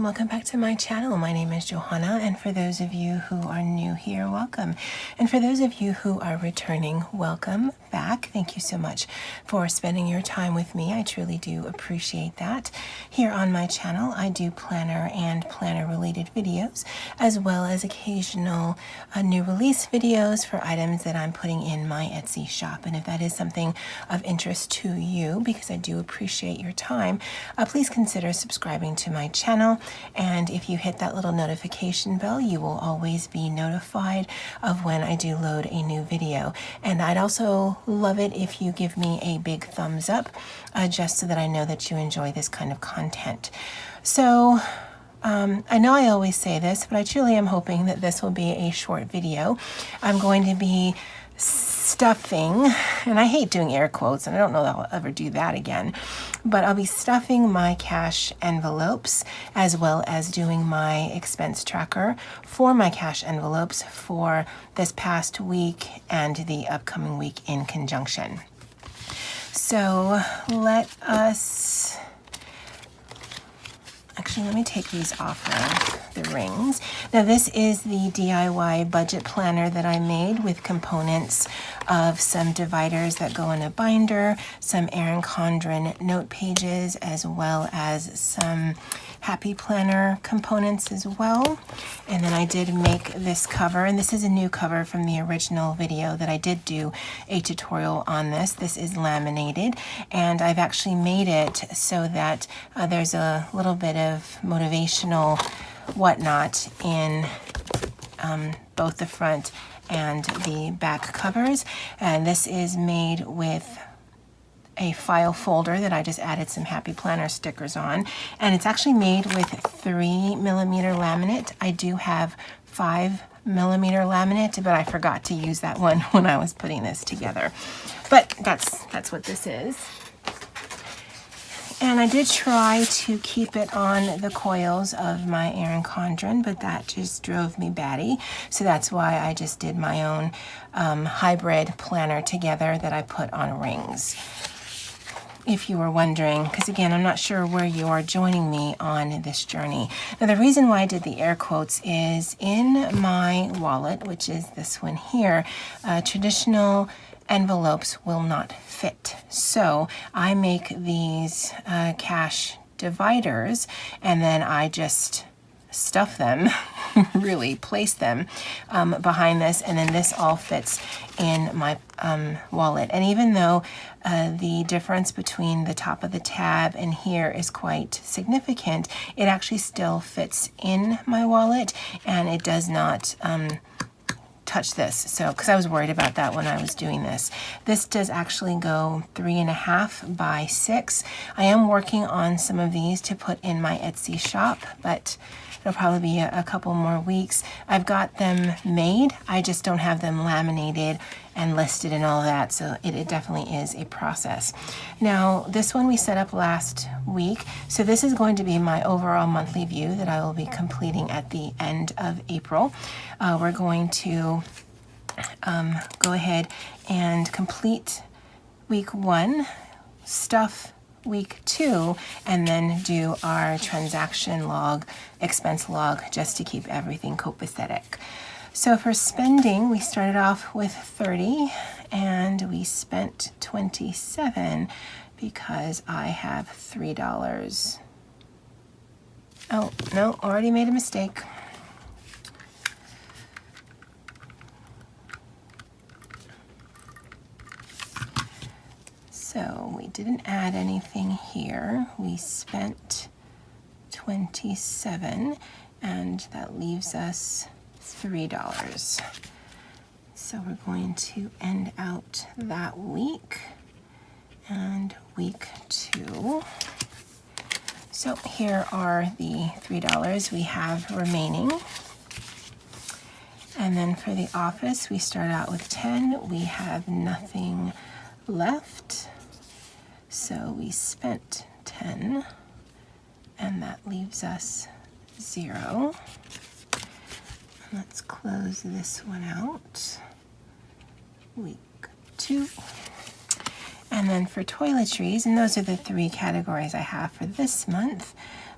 and welcome back to my channel. My name is Johanna, and for those of you who are new here, welcome. And for those of you who are returning, welcome back. Thank you so much for spending your time with me. I truly do appreciate that. Here on my channel, I do planner and planner related videos, as well as occasional new release videos for items that I'm putting in my Etsy shop. And if that is something of interest to you, because I do appreciate your time, please consider subscribing to my channel. And if you hit that little notification bell, you will always be notified of when I do load a new video. And I'd also love it if you give me a big thumbs up, just so that I know that you enjoy this kind of content. So I know I always say this, but I truly am hoping that this will be a short video. I'm going to be stuffing, and I hate doing air quotes, and I don't know that I'll ever do that again, but I'll be stuffing my cash envelopes as well as doing my expense tracker for my cash envelopes for this past week and the upcoming week in conjunction. So let me take these off of the rings. Now this is the DIY budget planner that I made with components of some dividers that go in a binder, some Erin Condren note pages, as well as some Happy Planner components as well. And then I did make this cover, and this is a new cover from the original video that I did do a tutorial on this. This is laminated, and I've actually made it so that there's a little bit of motivational whatnot in both the front and the back covers. And this is made with a file folder that I just added some Happy Planner stickers on, and it's actually made with 3mm laminate. I do have 5mm laminate, but I forgot to use that one when I was putting this together. But that's what this is. And I did try to keep it on the coils of my Erin Condren, but that just drove me batty. So that's why I just did my own hybrid planner together that I put on rings. If you were wondering, because again, I'm not sure where you are joining me on this journey. Now, the reason why I did the air quotes is in my wallet, which is this one here, traditional envelopes will not fit. So I make these cash dividers, and then I just stuff them, really place them behind this, and then this all fits in my wallet. And even though the difference between the top of the tab and here is quite significant, it actually still fits in my wallet, and it does not touch this. So, because I was worried about that when I was doing this. This does actually go 3.5 by 6. I am working on some of these to put in my Etsy shop, but it'll probably be a couple more weeks. I've got them made, I just don't have them laminated and listed and all that, so it definitely is a process. Now, this one we set up last week, so this is going to be my overall monthly view that I will be completing at the end of April. We're going to go ahead and complete week 1, stuff week 2, and then do our transaction log, expense log, just to keep everything copacetic. So for spending, we started off with 30 and we spent 27 because I have $3. Oh, no, already made a mistake. So we didn't add anything here. We spent 27, and that leaves us $3. So we're going to end out that week and week 2. So here are the $3 we have remaining. And then for the office, we start out with 10. We have nothing left. So we spent 10, and that leaves us 0. Let's close this one out. Week 2. And then for toiletries, and those are the 3 categories I have for this month,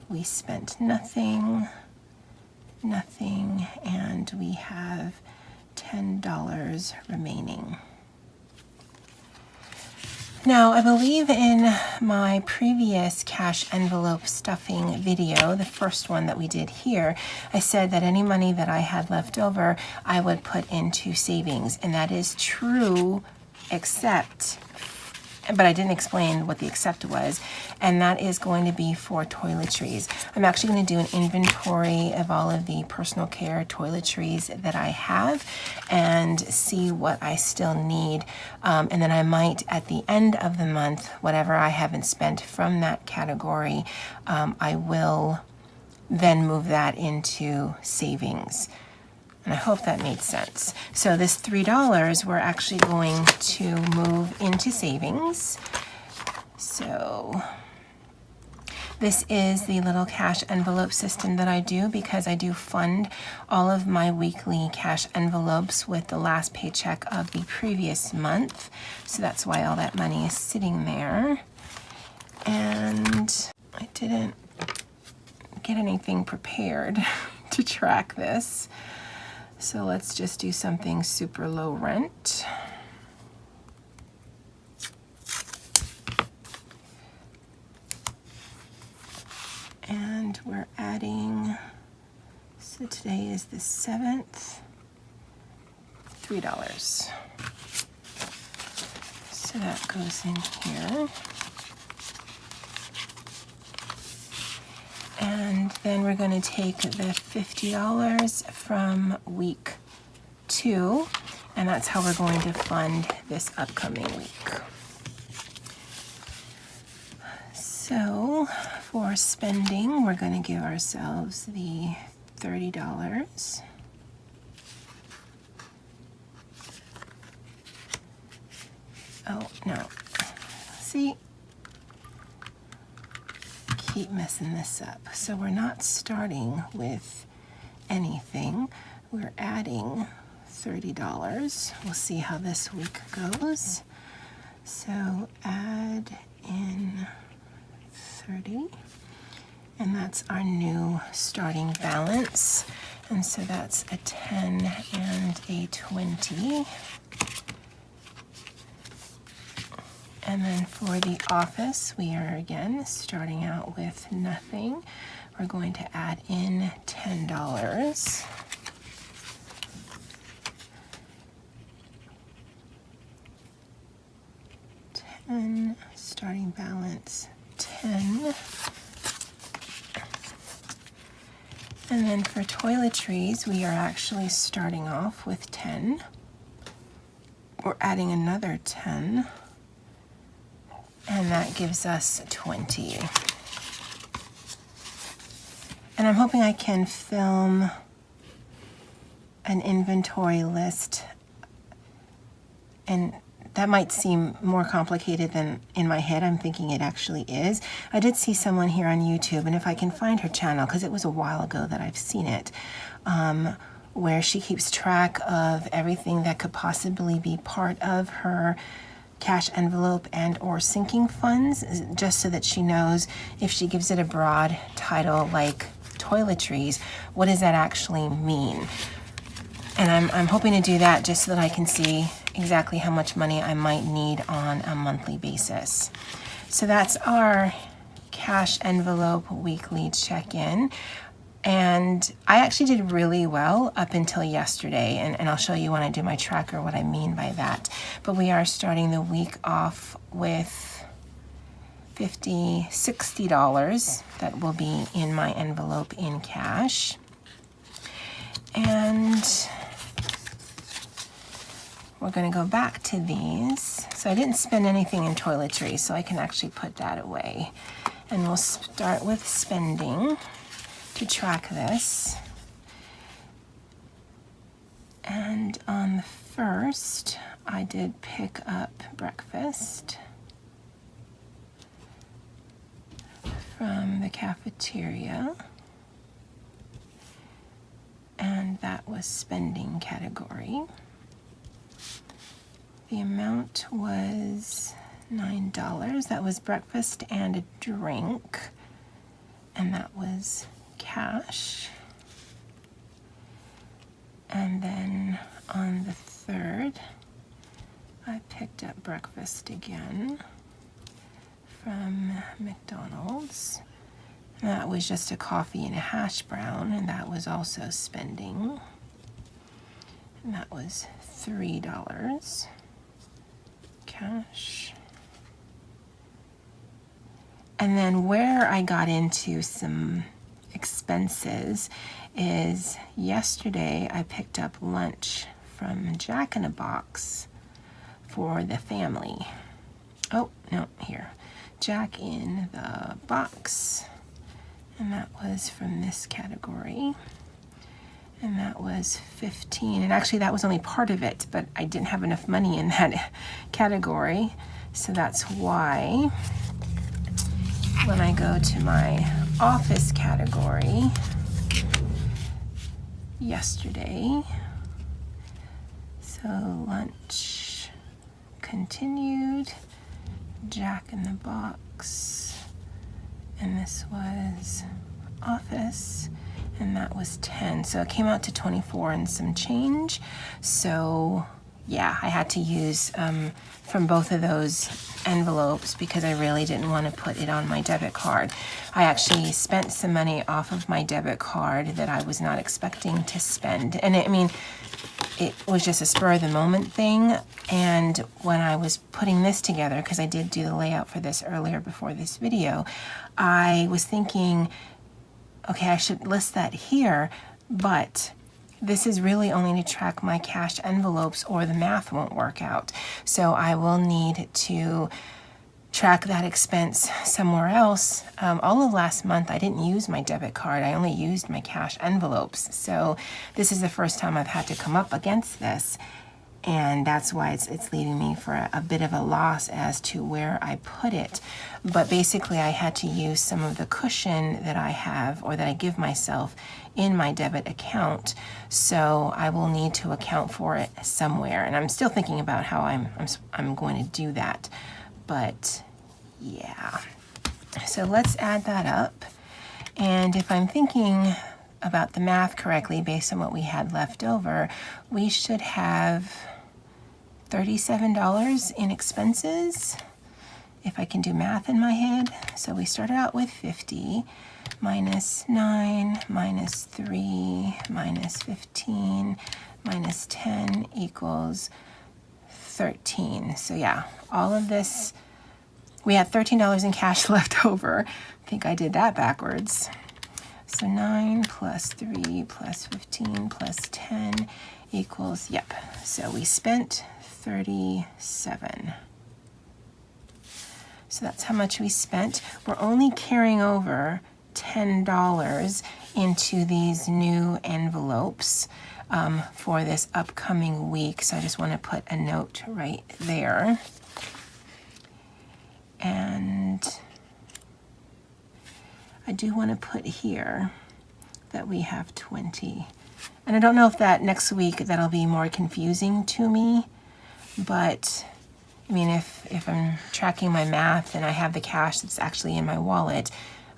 we spent nothing, nothing, and we have $10 remaining. Now, I believe in my previous cash envelope stuffing video, the first one that we did here, I said that any money that I had left over, I would put into savings. And that is true, except, but I didn't explain what the except was, and that is going to be for toiletries. I'm actually going to do an inventory of all of the personal care toiletries that I have and see what I still need. And then I might, at the end of the month, whatever I haven't spent from that category, I will then move that into savings. And I hope that made sense. So this $3 we're actually going to move into savings. So this is the little cash envelope system that I do because I do fund all of my weekly cash envelopes with the last paycheck of the previous month. So that's why all that money is sitting there. And I didn't get anything prepared to track this. So let's just do something super low rent. And we're adding, so today is the 7th, $3. So that goes in here. And then we're going to take the $50 from week 2, and that's how we're going to fund this upcoming week. So for spending, we're going to give ourselves the $30. Oh, no. See? Keep messing this up. So we're not starting with anything. We're adding $30. We'll see how this week goes. So add in 30, and that's our new starting balance. And so that's a 10 and a 20. And then for the office, we are again starting out with nothing. We're going to add in $10. Starting balance 10. And then for toiletries, we are actually starting off with 10. We're adding another 10. And that gives us 20. And I'm hoping I can film an inventory list, and that might seem more complicated than in my head I'm thinking it actually is. I did see someone here on YouTube, and if I can find her channel, because it was a while ago that I've seen it, where she keeps track of everything that could possibly be part of her cash envelope and or sinking funds, just so that she knows if she gives it a broad title like toiletries, what does that actually mean? And I'm hoping to do that just so that I can see exactly how much money I might need on a monthly basis. So that's our cash envelope weekly check-in. And I actually did really well up until yesterday, and I'll show you when I do my tracker what I mean by that. But we are starting the week off with $60 that will be in my envelope in cash. And we're going to go back to these. So I didn't spend anything in toiletries, so I can actually put that away. And we'll start with spending to track this. And on the first, I did pick up breakfast from the cafeteria, and that was spending category. The amount was $9. That was breakfast and a drink. and that was cash. And then on the 3rd, I picked up breakfast again from McDonald's. And that was just a coffee and a hash brown, and that was also spending. And that was $3 cash. And then where I got into some expenses is yesterday I picked up lunch from Jack in a Box for the family. Oh, no, here. Jack in the Box. And that was from this category. And that was 15. And actually that was only part of it, but I didn't have enough money in that category. So that's why when I go to my office category yesterday, so lunch continued, Jack in the Box, and this was office, and that was 10. So it came out to 24 and some change. So yeah, I had to use from both of those envelopes because I really didn't want to put it on my debit card. I actually spent some money off of my debit card that I was not expecting to spend. And I mean, it was just a spur of the moment thing. And when I was putting this together, because I did do the layout for this earlier before this video, I was thinking, okay, I should list that here, but this is really only to track my cash envelopes or the math won't work out. So I will need to track that expense somewhere else. All of last month, I didn't use my debit card. I only used my cash envelopes. So this is the first time I've had to come up against this. And that's why it's leaving me for a bit of a loss as to where I put it. But basically I had to use some of the cushion that I have or that I give myself in my debit account. So I will need to account for it somewhere. And I'm still thinking about how I'm going to do that. But yeah, so let's add that up. And if I'm thinking about the math correctly, based on what we had left over, we should have $37 in expenses, if I can do math in my head. So we started out with 50, minus 9, minus 3, minus 15, minus 10 equals 13. So yeah, all of this, we had $13 in cash left over. I think I did that backwards. So 9 plus 3 plus 15 plus 10 equals, yep. So we spent 37. So that's how much we spent. We're only carrying over $10 into these new envelopes for this upcoming week. So I just want to put a note right there. And I do want to put here that we have 20. And I don't know if that next week that'll be more confusing to me, but I mean, if I'm tracking my math and I have the cash that's actually in my wallet,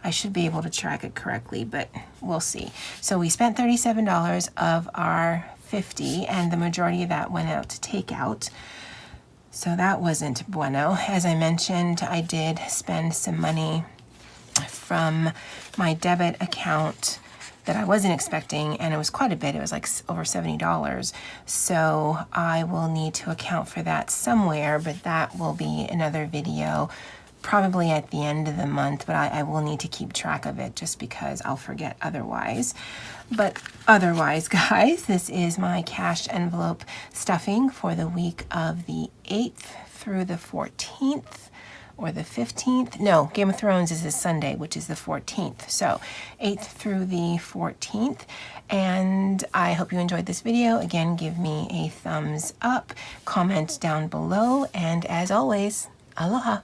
I should be able to track it correctly, but we'll see. So we spent $37 of our 50, and the majority of that went out to takeout. So that wasn't bueno. As I mentioned, I did spend some money from my debit account that I wasn't expecting, and it was quite a bit. It was like over $70. So I will need to account for that somewhere, but that will be another video probably at the end of the month, but I will need to keep track of it just because I'll forget otherwise. But otherwise, guys, this is my cash envelope stuffing for the week of the 8th through the 14th. Or the 15th. No, Game of Thrones is this Sunday, which is the 14th. So 8th through the 14th. And I hope you enjoyed this video. Again, give me a thumbs up, comment down below, and as always, aloha.